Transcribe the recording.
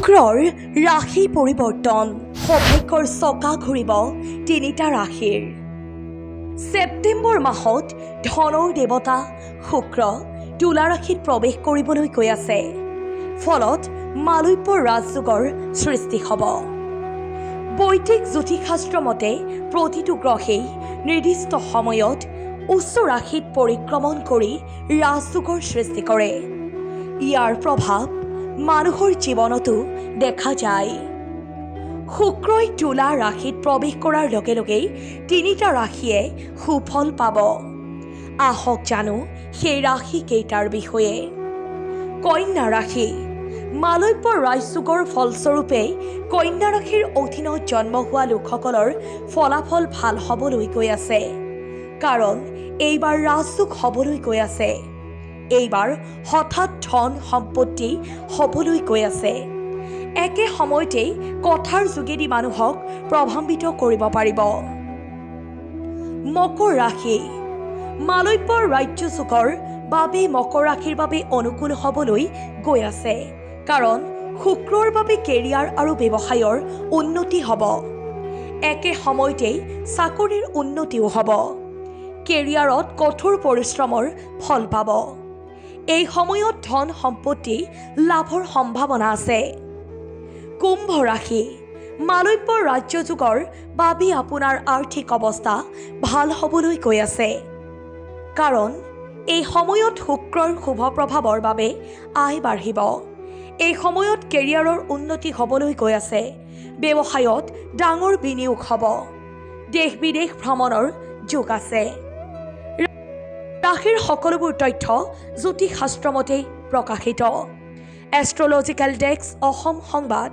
শুক্ৰৰ ৰাশি পৰিৱৰ্তন সৌভাগ্যৰ চকা ঘূৰিব তিনিটা ৰাশিৰ। ছেপ্টেম্বৰ মাহত ধনৰ দেৱতা শুক্ৰ তুলা ৰাশিত প্ৰৱেশ কৰিবলৈ গৈ আছে। ফলত মালব্যৰ ৰাজযোগৰ সৃষ্টি হ'ব। বৈদিক জ্যোতিষশাস্ত্ৰ মতে প্ৰতিটো গ্ৰহেই নিৰ্দিষ্ট সময়ত উচ্চ ৰাশিত পৰিক্ৰমণ কৰি ৰাজযোগৰ সৃষ্টি কৰে। ইয়াৰ প্ৰভাৱ মানুহৰ জীৱনতো দেখা যায়। শুক্ৰই তুলা ৰাশিত প্ৰৱেশ কৰাৰ লগে লগেই তিনিটা ৰাশিয়ে সুফল পাব। আহক জানো সেই ৰাশি কেইটাৰ বিষয়ে। কন্যা ৰাশি। মালব্যৰ ৰাজযোগৰ ফলস্বৰূপে কন্যা ৰাশিৰ অধীনত জন্ম হোৱা লোকসকলৰ ফলাফল ভাল হ'বলৈ গৈ আছে। কাৰণ এইবাৰ ৰাজযোগ হ'বলৈ গৈ আছে। এইবাৰ হঠাৎ ধন সম্পত্তি হ'বলৈ গৈ আছে। একে সময়তেই কথাৰ যোগেদি মানুহক প্ৰভাৱিত কৰিব পাৰিব। মকৰ ৰাশি। মালব্যৰ ৰাজ্যযোগৰ বাবে মকৰ ৰাশিৰ বাবে অনুকূল হ'বলৈ গৈ আছে। কাৰণ শুক্ৰৰ বাবে কেৰিয়াৰ আৰু ব্যৱসায়ৰ উন্নতি হ'ব। একে সময়তেই চাকৰিৰ উন্নতিও হ'ব। কেৰিয়াৰত কঠোৰ পৰিশ্ৰমৰ ফল পাব। এই সময়ত ধন সম্পত্তি লাভৰ সম্ভাৱনা আছে। কুম্ভ ৰাশি। মালব্যৰ ৰাজ্যযোগৰ বাবে আপোনাৰ আৰ্থিক অৱস্থা ভাল হ'বলৈ গৈ আছে। কাৰণ এই সময়ত শুক্ৰৰ শুভ প্ৰভাৱৰ বাবে আয় বাঢ়িব। এই সময়ত কেৰিয়াৰৰ উন্নতি হ'বলৈ গৈ আছে। ব্যৱসায়ত ডাঙৰ বিনিয়োগ হ'ব। দেশ বিদেশ ভ্ৰমণৰ যোগ আছে। ৰাশিৰ সকলোবোৰ তথ্য জ্যোতিষশাস্ত্ৰ মতে প্ৰকাশিত। এষ্ট্ৰলজিকেল ডেস্ক অসম সংবাদ।